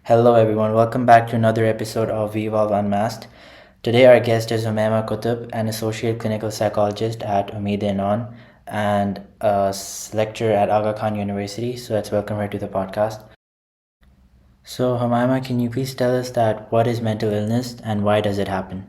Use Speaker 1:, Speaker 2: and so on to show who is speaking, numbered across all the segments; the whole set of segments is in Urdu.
Speaker 1: Hello, everyone. Welcome back to another episode of We Evolve Unmasked. Today, our guest is Umaima Kutub, an associate clinical psychologist at Umeed Inon and a lecturer at Aga Khan University. So, let's welcome her to the podcast. So, Umaima, can you please tell us that what is mental illness and why does it happen?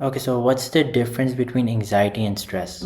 Speaker 1: Okay, so what's the difference between anxiety and stress?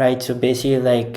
Speaker 1: Right, so basically like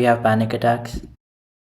Speaker 1: we have panic attacks?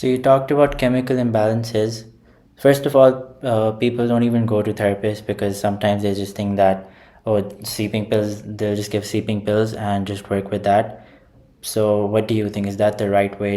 Speaker 1: So you talked about chemical imbalances. First of all, people don't even go to therapists because sometimes they just think that, oh, sleeping pills, they'll just give sleeping pills and just work with that. So what do you think? Is that the right way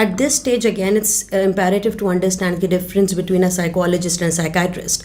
Speaker 2: At this stage, again, it's imperative to understand the difference between a psychologist and a psychiatrist.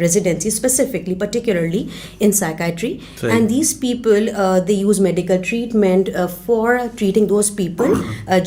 Speaker 2: residency specifically, particularly in psychiatry. And these people, they use medical treatment for treating those people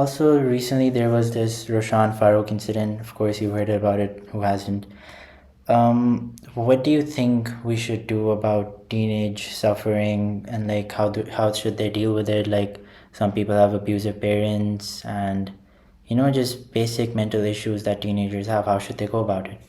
Speaker 1: Also, recently there was this Roshan Farooq incident. Of course, you heard about it. Who hasn't? What do you think we should do about teenage suffering and like how should they deal with it? Like some people have abusive parents and just basic mental issues that teenagers have. How should they go about it?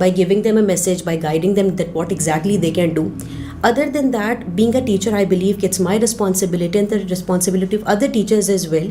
Speaker 2: by giving them a message, by guiding them that what exactly they can do. Other than that, being a teacher, I believe it's my responsibility and the responsibility of other teachers as well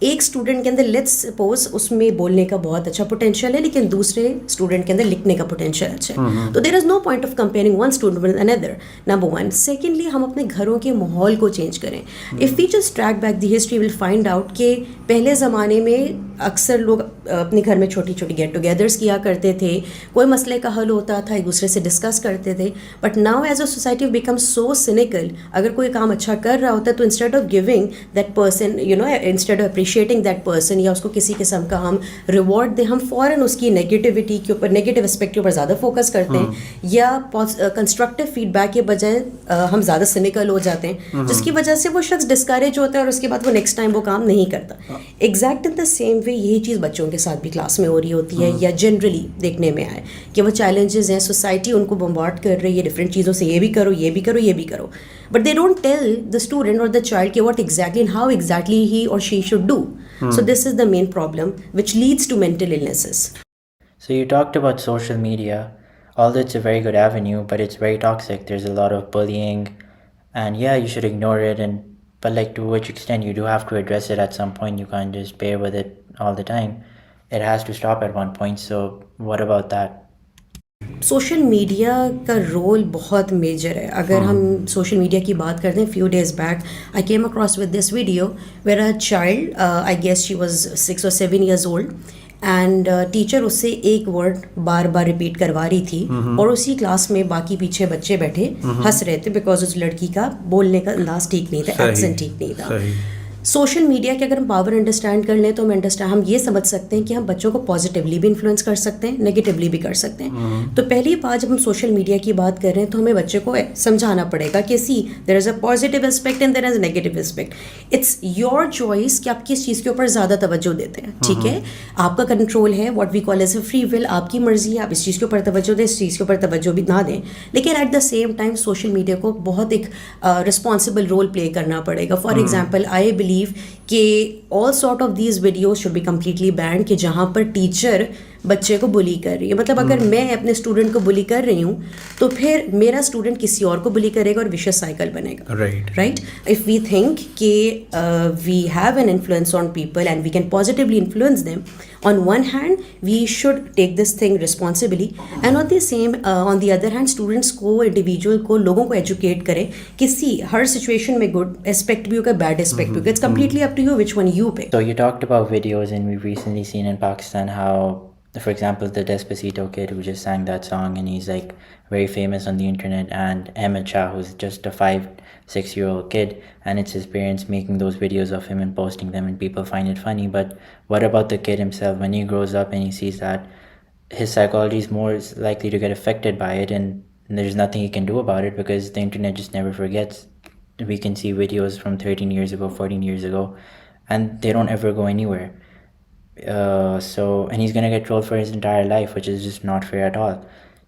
Speaker 2: ایک اسٹوڈنٹ کے اندر لیٹس سپوز اس میں بولنے کا بہت اچھا پوٹینشیل ہے لیکن دوسرے اسٹوڈنٹ کے اندر لکھنے کا پوٹینشیل اچھا ہے, تو there is no point of comparing one student with another, number one. Secondly ہم اپنے گھروں کے ماحول کو چینج کریں. If we just track back the history will find out کہ پہلے زمانے میں اکثر لوگ اپنے گھر میں چھوٹی چھوٹی گیٹ ٹوگیدرس کیا کرتے تھے, کوئی مسئلے کا حل ہوتا تھا, ایک دوسرے سے ڈسکس کرتے تھے. But now as a society become so cynical, اگر کوئی کام اچھا کر رہا ہوتا ہے تو instead of giving that person instead of appreciating that person یا اس کو کسی قسم کا ہم ریوارڈ دیں, ہم فوراً اس کی نیگیٹیوٹی کے اوپر, نیگیٹو اسپیکٹ کے اوپر زیادہ فوکس کرتے ہیں, یا کنسٹرکٹیو فیڈ بیک کے بجائے ہم زیادہ سینیکل ہو جاتے ہیں, جس کی وجہ سے وہ شخص ڈسکریج ہوتا ہے اور اس کے بعد وہ نیکسٹ ٹائم وہ کام نہیں کرتا. Exact in the same way یہی چیز بچوں کے ساتھ بھی کلاس میں ہو رہی ہوتی ہے, یا جنرلی دیکھنے میں آئے کہ وہ چیلنجز ہیں, سوسائٹی ان کو بمبارڈ کر رہی ہے ڈفرینٹ چیزوں سے, یہ بھی کرو یہ بھی کرو یہ بھی کرو, but they don't tell the student or the child کہ what exactly and how exactly he or she should do. So this is the main problem which leads to mental illnesses.
Speaker 1: So you talked about social media. Although it's a very good avenue, but it's very toxic. There's a lot of bullying, and yeah, you should ignore it. But like, to which extent? You do have to address it at some point. You can't just bear with it all the time. It has to stop at one point. So what about that?
Speaker 2: Social media کا رول بہت میجر ہے. اگر ہم سوشل میڈیا کی بات کرتے ہیں, few days back I came across with this video where a child, I guess she was 6 or 7 years old, and teacher اس سے ایک ورڈ بار بار ریپیٹ کروا رہی تھی, اور اسی کلاس میں باقی پیچھے بچے بیٹھے ہنس رہے تھے بیکاز اس لڑکی کا بولنے کا انداز ٹھیک نہیں تھا, ایکسنٹ ٹھیک نہیں تھا. سوشل میڈیا کے اگر ہم پاور انڈرسٹینڈ کر لیں تو ہم یہ سمجھ سکتے ہیں کہ ہم بچوں کو پازیٹیولی بھی انفلوئنس کر سکتے ہیں, نیگیٹیولی بھی کر سکتے ہیں. تو پہلی بات جب ہم سوشل میڈیا کی بات کر رہے ہیں تو ہمیں بچے کو سمجھانا پڑے گا کہ see there is a positive aspect and there is a negative aspect. It's your choice کہ آپ کس چیز کے اوپر زیادہ توجہ دیتے ہیں, ٹھیک ہے, آپ کا کنٹرول ہے, what we call as a free will, آپ کی مرضی ہے, آپ اس چیز کے اوپر توجہ دیں, اس چیز کے اوپر توجہ بھی نہ دیں. لیکن at the same time social media کو بہت ایک رسپانسبل رول پلے کرنا پڑے گا. فار ایگزامپل آئی بلیو کہ all sort of these videos should be completely banned, کہ جہاں پر ٹیچر بچے کو بلی کر رہی ہے. مطلب اگر میں اپنے اسٹوڈنٹ کو بلی کر رہی ہوں تو پھر میرا اسٹوڈنٹ کسی اور کو بلی کرے گا اور ویشیس سائیکل بنے گا. رائٹ, اف وی تھنک کہ we have an influence on people and we can positively influence them, on one hand we should take this thing responsibly, and on the other hand students کو, انڈیویجول کو, لوگوں کو ایجوکیٹ کرے کہ سی ہر سچویشن میں گڈ اسپیکٹ بھی ہوگا, بیڈ اسپیکٹ بھی ہوگا. It's completely up to you which one you pick.
Speaker 1: So you talked about videos, and we've recently seen in Pakistan how, for example, the Despacito kid who just sang that song, and he's like very famous on the internet, and Ahmed Shah, who's just a 5-6-year-old kid, and it's his parents making those videos of him and posting them, and people find it funny. But what about the kid himself? When he grows up and he sees that, his psychology is more likely to get affected by it, and there's nothing he can do about it because the internet just never forgets. We can see videos from 13 years ago, 14 years ago, and they don't ever go anywhere. And he's going to get trolled for his entire life, which is just not fair at all.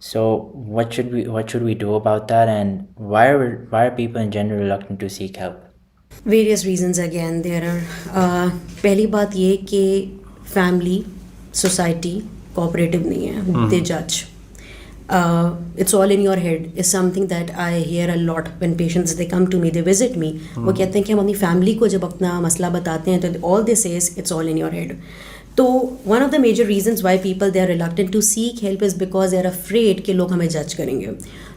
Speaker 1: So what should we do about that, and why are people in general reluctant to seek help?
Speaker 2: Various reasons again there are. پہلی بات یہ کہ فیملی, سوسائٹی کوآپریٹو نہیں ہے, they judge. It's all in your head is something that I hear a lot when patients, they come to me, they visit me. وہ کہتے ہیں کہ ہم اپنی فیملی کو جب اپنا مسئلہ بتاتے ہیں تو all they say is it's all in your head. تو one of the major reasons why people they are reluctant to seek help is because they are afraid کہ لوگ ہمیں جج کریں گے.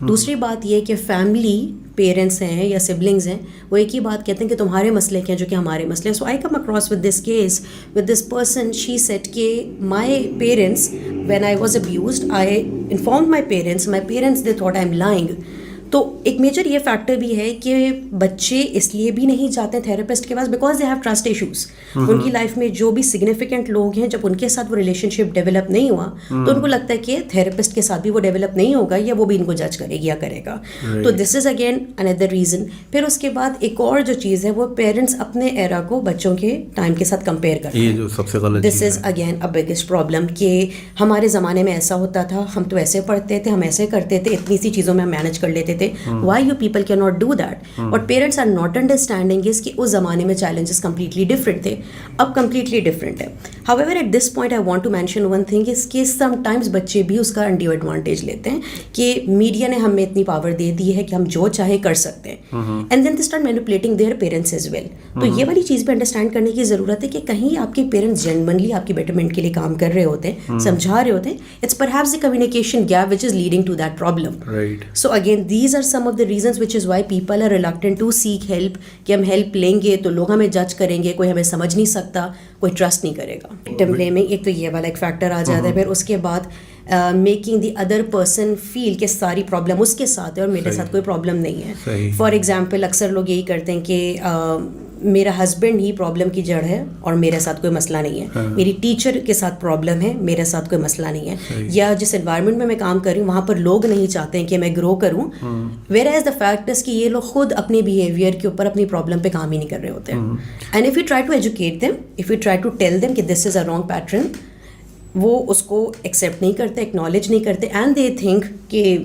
Speaker 2: دوسری بات یہ کہ فیملی, پیرنٹس ہیں یا سبلنگز ہیں, وہ ایک ہی بات کہتے ہیں کہ تمہارے مسئلے کیا ہیں جو کہ ہمارے مسئلے ہیں. So I came across with this case with this person, she said کہ my parents when I was abused I informed my parents they thought I am lying. تو ایک میجر یہ فیکٹر بھی ہے کہ بچے اس لیے بھی نہیں جاتے ہیں تھراپسٹ کے پاس because they have trust issues. ان کی لائف میں جو بھی سگنیفیکنٹ لوگ ہیں, جب ان کے ساتھ وہ ریلیشن شپ ڈیولپ نہیں ہوا تو ان کو لگتا ہے کہ تھراپسٹ کے ساتھ بھی وہ ڈیولپ نہیں ہوگا یا وہ بھی ان کو جج کرے گی یا کرے گا. تو دس از اگین اندر ریزن. پھر اس کے بعد ایک اور جو چیز ہے وہ پیرنٹس اپنے ایرا کو بچوں کے ٹائم کے ساتھ کمپیئر کرتے ہیں. This is again a biggest problem کہ ہمارے زمانے میں ایسا ہوتا تھا, ہم تو ایسے پڑھتے تھے, ہم ایسے کرتے تھے, اتنی سی چیزوں میں ہم مینیج کر لیتے تھے, تھے. Why you people can not do that? What parents are not understanding is کہ اس زمانے میں چیلنجز کمپلیٹلی ڈفرینٹ تھے, اب کمپلیٹلی ڈفرینٹ ہے. However, at this point, I want to mention one thing is کہ sometimes بچے بھی اس کا undue advantage لیتے ہیں کہ میڈیا نے ہمیں اتنی پاور دے دی ہے کہ ہم جو چاہے کر سکتے ہیں, and then they start manipulating their parents as well. تو یہ والی چیز بھی انڈرسٹینڈ کرنے کی ضرورت ہے کہ کہیں آپ کے پیرنٹس جینوئنلی آپ کی بیٹرمنٹ کے لیے کام کر رہے ہوتے ہیں, سمجھا رہے ہوتے ہیں. It's perhaps the communication gap which is leading to that problem.
Speaker 3: Right.
Speaker 2: So again, these are some of the reasons which is why people are reluctant to seek help. کہ ہم ہیلپ لیں گے تو لوگ ہمیں جج کریں گے, کوئی ہمیں سمجھ نہیں سکتا, کوئی ٹرسٹ نہیں کرے گا. وکٹم بلیمنگ ایک تو یہ والا ایک فیکٹر آ جاتا ہے. پھر اس کے بعد making the other person feel کہ ساری پرابلم اس کے ساتھ ہے اور میرے ساتھ کوئی پرابلم نہیں ہے. فار ایگزامپل اکثر لوگ یہی کرتے ہیں کہ میرا ہسبینڈ ہی پرابلم کی جڑ ہے اور میرے ساتھ کوئی مسئلہ نہیں ہے, میری ٹیچر کے ساتھ پرابلم ہے, میرے ساتھ کوئی مسئلہ نہیں ہے, یا جس انوائرمنٹ میں کام کر رہی ہوں وہاں پر لوگ نہیں چاہتے ہیں کہ میں گرو کروں. Where as the fact is کہ یہ لوگ خود اپنے بیہیویئر کے اوپر اپنی پرابلم پہ کام ہی نہیں کر رہے ہوتے ہیں. And if you try to educate them, if you try to tell them کہ this is a wrong pattern, وہ اس کو ایکسیپٹ نہیں کرتے, ایکنالج نہیں کرتے, اینڈ دے تھنک کہ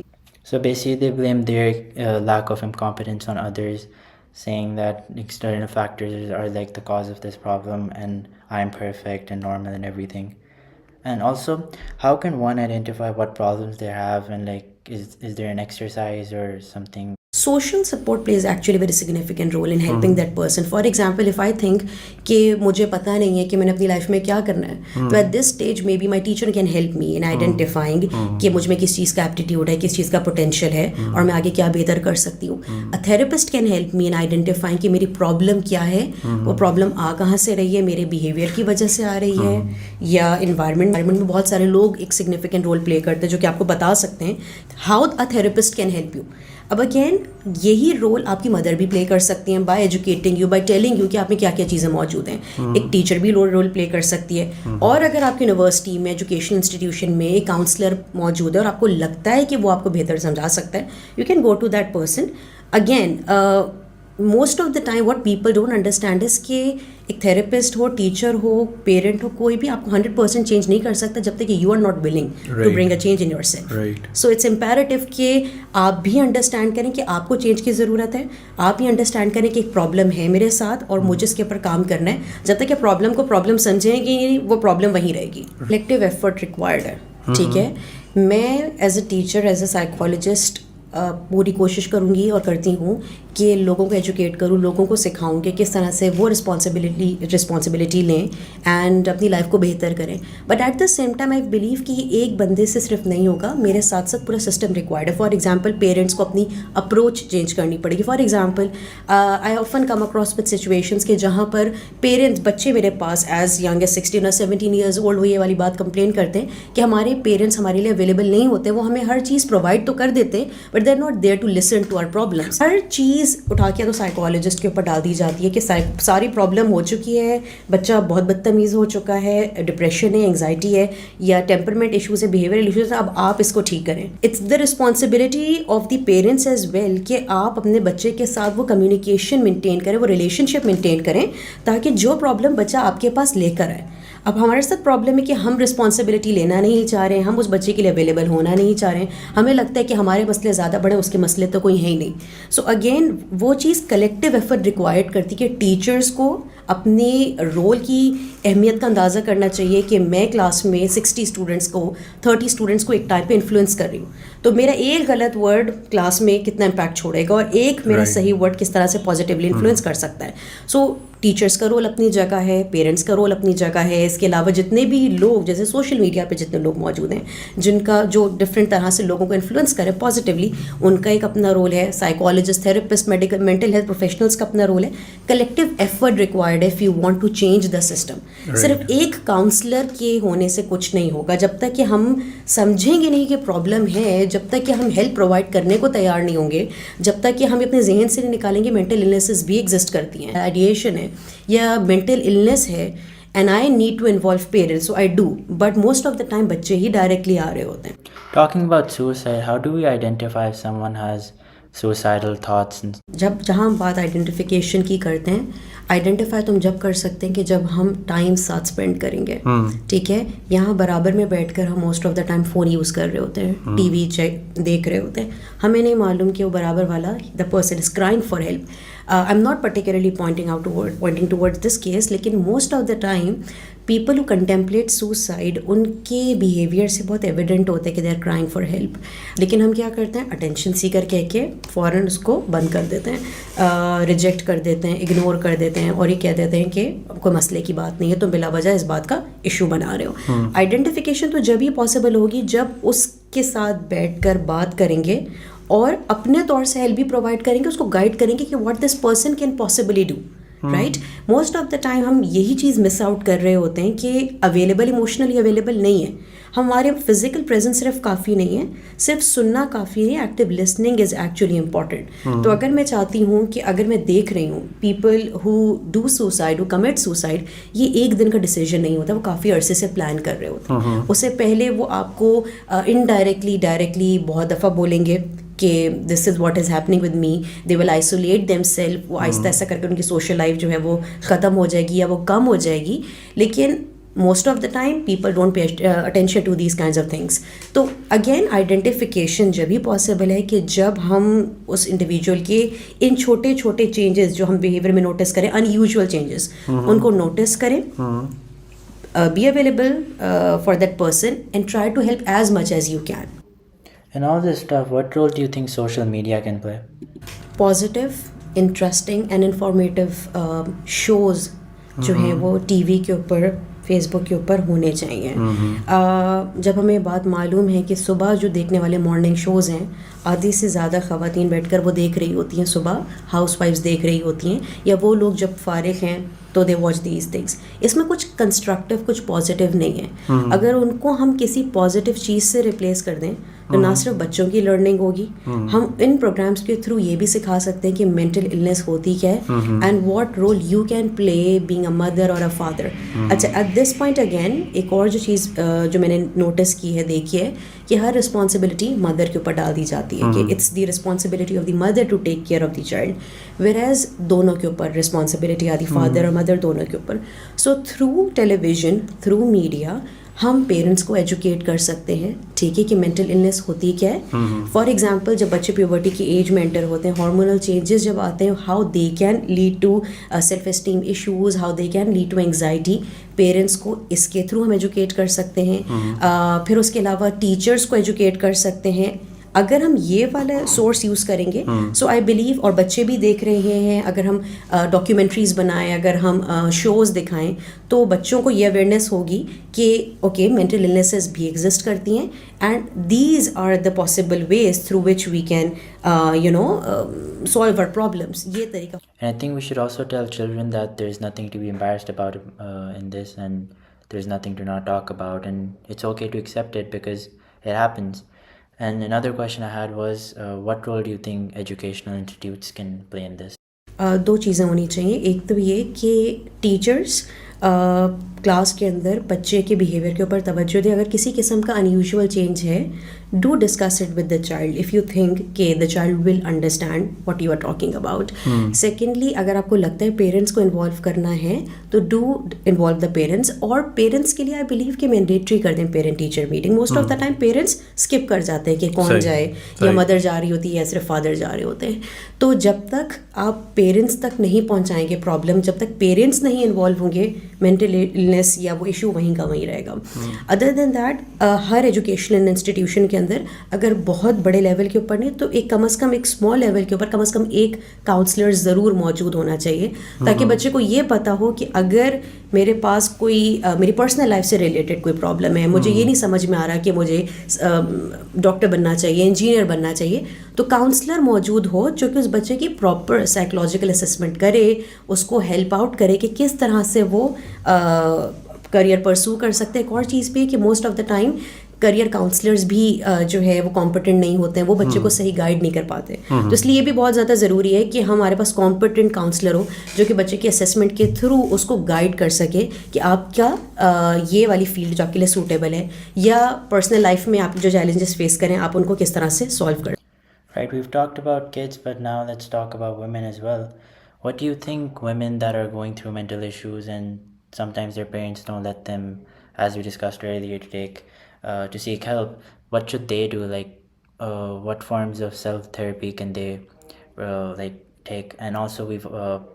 Speaker 1: So basically they blame their lack of incompetence on others, saying that external factors are like the cause of this problem and I'm perfect and normal and everything. And also, how can one identify what problems they have, and like is there an exercise or something?
Speaker 2: social support plays actually a very significant role in helping that person. For example, if I think کہ مجھے پتہ نہیں ہے کہ میں نے اپنی لائف میں کیا کرنا ہے, تو at this stage may be my teacher can help me in identifying کہ مجھ میں کس چیز کا ایپٹیٹیوڈ ہے, کس چیز کا پوٹینشیل ہے اور میں آگے کیا بہتر کر سکتی ہوں. A therapist can help me in identifying کہ میری پرابلم کیا ہے, وہ پرابلم آ کہاں سے رہی ہے, میرے بیہیویئر کی وجہ سے آ رہی ہے یا انوائرمنٹ میں بہت سارے لوگ ایک سگنیفیکنٹ رول پلے کرتے ہیں جو کہ آپ کو بتا سکتے ہیں how a therapist can help you. اب اگین یہی رول آپ کی مدر بھی پلے کر سکتی ہیں by educating you, by telling you کہ آپ میں کیا کیا چیزیں موجود ہیں. ایک ٹیچر بھی رول پلے کر سکتی ہے, اور اگر آپ کی یونیورسٹی میں ایجوکیشن انسٹیٹیوشن میں ایک کاؤنسلر موجود ہے اور آپ کو لگتا ہے کہ وہ آپ کو بہتر سمجھا سکتا ہے, you can go to that person. Again most of the time what people don't understand is کہ ایک تھراپسٹ ہو, ٹیچر ہو, پیرنٹ ہو, کوئی بھی آپ کو 100% چینج نہیں کر سکتا جب تک کہ you are not willing to bring a change in yourself. So it's imperative کہ آپ بھی انڈرسٹینڈ کریں کہ آپ کو چینج کی ضرورت ہے, آپ بھی انڈرسٹینڈ کریں کہ ایک پرابلم ہے میرے ساتھ اور مجھے اس کے اوپر کام کرنا ہے. جب تک کہ پرابلم کو پرابلم سمجھیں گے وہ پرابلم وہیں رہے گی. کلیکٹیو ایفرٹ ریکوائرڈ ہے, ٹھیک ہے. میں as a teacher, as a psychologist پوری کوشش کروں گی اور کرتی ہوں کہ لوگوں کو ایجوکیٹ کروں, لوگوں کو سکھاؤں کہ کس طرح سے وہ رسپانسبلٹی لیں اینڈ اپنی لائف کو بہتر کریں. But at the same time I believe کہ یہ ایک بندے سے صرف نہیں ہوگا, میرے ساتھ ساتھ پورا سسٹم ریکوائرڈ ہے. فار ایگزامپل پیرنٹس کو اپنی اپروچ چینج کرنی پڑے گی. For example I often come across with situations کہ جہاں پر پیرنٹس, بچے میرے پاس ایز ینگ ایز 16 اور 17 ایئرز اولڈ وہ یہ والی بات کمپلین کرتے ہیں کہ ہمارے پیرنٹس ہمارے لیے اویلیبل نہیں ہوتے, وہ ہمیں ہر چیز پرووائڈ تو کر دیتے but they are not there to listen to our problems. ہر چیز اٹھا کے تو سائیکالوجسٹ کے اوپر ڈال دی جاتی ہے کہ ساری پرابلم ہو چکی ہے, بچہ بہت بدتمیز ہو چکا ہے, ڈپریشن ہے, انگزائٹی ہے یا ٹیمپرمنٹ ایشوز ہے, بیہیویئرل ایشوز ہیں, اب آپ اس کو ٹھیک کریں. It's the responsibility of the parents as well کہ آپ اپنے بچے کے ساتھ وہ کمیونیکیشن مینٹین کریں, وہ ریلیشن شپ مینٹین کریں تاکہ جو پرابلم بچہ آپ کے پاس لے کر آئے. اب ہمارے ساتھ پرابلم ہے کہ ہم رسپانسبلٹی لینا نہیں چاہ رہے ہیں, ہم اس بچے کے لیے اویلیبل ہونا نہیں چاہ رہے ہیں, ہمیں لگتا ہے کہ ہمارے مسئلے زیادہ بڑے, اس کے مسئلے تو کوئی ہے ہی نہیں. سو اگین وہ چیز کلیکٹیو ایفرٹ ریکوائرڈ کرتی کہ ٹیچرس کو اپنے رول کی اہمیت کا اندازہ کرنا چاہیے کہ میں کلاس میں 60 اسٹوڈنٹس کو 30 اسٹوڈنٹس کو ایک ٹائم پہ انفلوئنس کر رہی ہوں, تو میرا ایک غلط ورڈ کلاس میں کتنا امپیکٹ چھوڑے گا اور ایک میرا صحیح ورڈ کس طرح سے پازیٹیولی انفلوئنس کر سکتا ہے. سو ٹیچرس کا رول اپنی جگہ ہے, پیرنٹس کا رول اپنی جگہ ہے, اس کے علاوہ جتنے بھی لوگ جیسے سوشل میڈیا پہ جتنے لوگ موجود ہیں جن کا جو ڈفرینٹ طرح سے لوگوں کو انفلوئنس کرے پازیٹیولی, ان کا ایک اپنا رول ہے. Psychologist, therapist, mental health professionals کا اپنا رول ہے. کلیکٹیو ایفرٹ ریکوائرڈ ہے if you want to change the system. صرف ایک کاؤنسلر کے ہونے سے کچھ نہیں ہوگا. جب تک کہ ہم سمجھیں گے نہیں کہ پرابلم ہے, جب تک کہ ہم ہیلپ پرووائڈ کرنے کو تیار نہیں ہوں گے, جب تک کہ ہم اپنے ذہن سے نہیں نکالیں گے مینٹل النیسز بھی ایگزسٹ کرتی ہیں, ایڈیشن ہے یا مینٹل النیس ہے, and I need to involve parents, so I do, but most of the time بچے ہی ڈائریکٹلی آ رہے ہوتے ہیں.
Speaker 1: Talking about suicide, how do we identify if someone has suicidal thoughts and
Speaker 2: جہاں ہم بات آئیڈینٹیفیکیشن کی کرتے ہیں, آئیڈینٹیفائی تو ہم جب کر سکتے ہیں کہ جب ہم ٹائم ساتھ اسپینڈ کریں گے, ٹھیک ہے. یہاں برابر میں بیٹھ کر ہم most of the time phone use کر رہے ہوتے ہیں, ٹی وی دیکھ رہے ہوتے ہیں, ہمیں نہیں معلوم کہ وہ برابر والا the person is crying for help. I am not particularly pointing towards this case, لیکن most of the time people who contemplate suicide, ان کے بیہیویئر سے بہت ایویڈنٹ ہوتا ہے کہ they are crying for help, لیکن ہم کیا کرتے ہیں, اٹینشن سیکر کہہ کے فوراً اس کو بند کر دیتے ہیں, ریجیکٹ کر دیتے ہیں, اگنور کر دیتے ہیں, اور یہ کہہ دیتے ہیں کہ کوئی مسئلے کی بات نہیں ہے, تو بلا وجہ اس بات کا ایشو بنا رہے ہو. آئیڈینٹیفیکیشن تو جب ہی پاسبل ہوگی جب اس کے ساتھ بیٹھ کر بات کریں گے اور اپنے طور سے ہیلپ بھی پرووائڈ کریں گے, اس کو گائڈ کریں گے کہ what this person can possibly do, right. Most of the time ہم یہی چیز مس آؤٹ کر رہے ہوتے ہیں کہ اویلیبل, ایموشنلی اویلیبل نہیں ہے. ہمارے فزیکل پریزنس صرف کافی نہیں ہے, صرف سننا کافی نہیں, active listening is actually important. تو اگر میں چاہتی ہوں کہ اگر میں دیکھ رہی ہوں people who do suicide, who commit suicide, یہ ایک دن کا ڈیسیجن نہیں ہوتا, وہ کافی عرصے سے پلان کر رہے ہوتے ہیں. اس سے پہلے وہ آپ کو انڈائریکٹلی ڈائریکٹلی بہت دفعہ بولیں گے کہ this is what is happening with me, they will isolate them self, وہ آہستہ آہستہ کر کے ان کی سوشل لائف جو ہے وہ ختم ہو جائے گی یا وہ کم ہو جائے گی. لیکن most of the time people don't pay attention to these kinds of things. تو اگین آئیڈینٹیفیکیشن جب ہی پاسبل ہے کہ جب ہم اس انڈیویجول کے ان چھوٹے چھوٹے چینجز جو ہم بیہیویئر میں نوٹس کریں, ان یوزول چینجز, ان کو نوٹس کریں, be available for that person and try to help as much as you can.
Speaker 1: in all this stuff, what role do you think social media can play?
Speaker 2: Positive, interesting and informative shows جو ہیں وہ ٹی وی کے اوپر, فیس بک کے اوپر ہونے چاہیے. جب ہمیں بات معلوم ہے کہ صبح جو دیکھنے والے مارننگ شوز ہیں, آدھی سے زیادہ خواتین بیٹھ کر وہ دیکھ رہی ہوتی ہیں, صبح ہاؤس وائفز دیکھ رہی ہوتی ہیں, یا وہ لوگ جب فارغ ہیں تو دے واچ دیز تھنگس. اس میں کچھ کنسٹرکٹیو, کچھ پازیٹیو نہیں ہے. اگر ان کو ہم کسی پازیٹیو چیز سے ریپلیس کر دیں تو نہ صرف بچوں کی لرننگ ہوگی, ہم ان پروگرامس کے تھرو یہ بھی سکھا سکتے ہیں کہ مینٹل النیس ہوتی کیا ہے and what role you can play being a mother اور اے فادر. اچھا, ایٹ دس پوائنٹ اگین ایک اور جو چیز جو میں نے نوٹس کی ہے, دیکھی ہے, کہ ہر رسپانسبلٹی مدر کے اوپر ڈال دی جاتی ہے کہ it's the responsibility of the mother to take care of the child, whereas دونوں کے اوپر رسپانسبلٹی آتی, فادر اور مدر دونوں کے اوپر. سو تھرو ٹیلی ویژن, تھرو میڈیا, ہم پیرنٹس کو ایجوکیٹ کر سکتے ہیں, ٹھیک ہے, کہ مینٹل النیس ہوتی کیا ہے. فار ایگزامپل جب بچے پیوبرٹی کی ایج میں انٹر ہوتے ہیں, ہارمونل چینجز جب آتے ہیں, how they can lead to self esteem issues, how they can lead to anxiety. Parents کو اس کے تھرو ہم ایجوکیٹ کر سکتے ہیں. پھر اس کے علاوہ ٹیچرس کو ایجوکیٹ کر سکتے ہیں. اگر ہم یہ والا سورس یوز کریں گے, سو آئی بلیو, اور بچے بھی دیکھ رہے ہیں, اگر ہم ڈاکیومنٹریز بنائیں, اگر ہم شوز دکھائیں, تو بچوں کو یہ اویئرنیس ہوگی کہ اوکے مینٹل النیسز بھی ایگزسٹ کرتی ہیں, and these are the possible ways through which we can solve our problems. یہ طریقہ.
Speaker 1: And I think we should also tell children that there's nothing to be embarrassed about in this, and there's nothing to not talk about, and it's okay to accept it because it happens. And another question I had was, what role do you think educational institutes can play in this?
Speaker 2: دو چیزیں ہونی چاہیے. ایک تو یہ کہ ٹیچرس کلاس کے اندر بچے کے بیہیویئر کے اوپر توجہ دیں. اگر کسی قسم کا انیوژول چینج ہے, do discuss it with the child if you think کہ the child will understand what you are talking about. Secondly, اگر آپ کو لگتا ہے پیرنٹس کو انوالو کرنا ہے تو ڈو انوالو دا پیرنٹس, اور پیرنٹس کے لیے آئی بلیو کہ مینڈیٹری کر دیں parent teacher meeting. Most of the time parents skip کر جاتے ہیں کہ کون جائے, یا مدر جا رہی ہوتی ہے یا صرف فادر جا رہے ہوتے ہیں. تو جب تک آپ پیرنٹس تک نہیں پہنچائیں گے پرابلم, جب تک پیرنٹس نہیں انوالو ہوں گے, مینٹل النیس یا وہ ایشو وہیں کا وہیں رہے گا. ادر دین دیٹ, ہر ایجوکیشنل انسٹیٹیوشن کے اندر اگر بہت بڑے لیول کے اوپر نہیں تو ایک کم از کم ایک اسمال لیول کے اوپر کم از کم ایک کاؤنسلر ضرور موجود ہونا چاہیے, تاکہ بچے کو یہ پتا ہو کہ اگر میرے پاس کوئی میری پرسنل لائف سے ریلیٹڈ کوئی پرابلم ہے, مجھے یہ نہیں سمجھ میں آ رہا کہ مجھے ڈاکٹر بننا چاہیے, انجینئر بننا چاہیے, تو کاؤنسلر موجود ہو جو کہ اس بچے کی پراپر سائیکولوجیکل اسسمنٹ کرے, اس کو ہیلپ آؤٹ کرے کہ کس طرح سے وہ کریئر پرسو کر سکتے. ایک اور چیز بھی ہے کہ most of the time career counsellors بھی جو ہے وہ کمپٹنٹ نہیں ہوتے ہیں, وہ بچے کو صحیح گائیڈ نہیں کر پاتے. تو اس لیے یہ بھی بہت زیادہ ضروری ہے کہ ہمارے پاس کمپٹنٹ کاؤنسلر ہو جو کہ بچے کے اسیسمنٹ کے تھرو اس کو گائیڈ کر سکے کہ آپ کیا یہ والی فیلڈ جو آپ کے لیے سوٹیبل ہے, یا پرسنل لائف میں آپ جو چیلنجز فیس کریں آپ ان کو کس طرح سے سالو کریں.
Speaker 1: Right, we've talked about kids, but now let's talk about women as well. What do you think women that are going through mental issues and sometimes their parents don't let them, as we discussed earlier, to seek help? What should they do? Like, what forms of self therapy can they take? And also, we've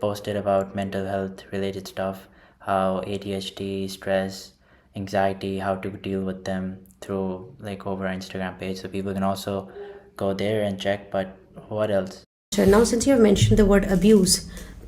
Speaker 1: posted about mental health related stuff, how ADHD, stress, anxiety, how to deal with them through like over our Instagram page, so people can also go there and check. But what else?
Speaker 2: Now since you have mentioned the word abuse,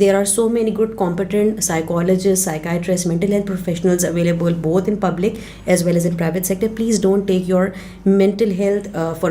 Speaker 2: there are so many good competent psychologists, psychiatrists, mental health professionals available both in public as well as in private sector. Please don't take your mental health for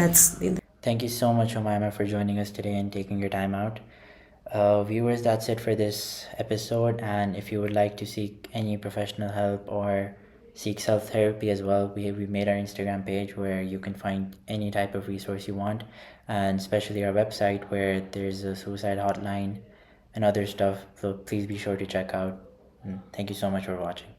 Speaker 2: that's
Speaker 1: Thank you so much, Umayma, for joining us today and taking your time out. Viewers, that's it for this episode. And if you would like to seek any professional help or seek self-therapy as well, we made our Instagram page where you can find any type of resource you want, and especially our website where there's a suicide hotline and other stuff. So please be sure to check out. Thank you so much for watching.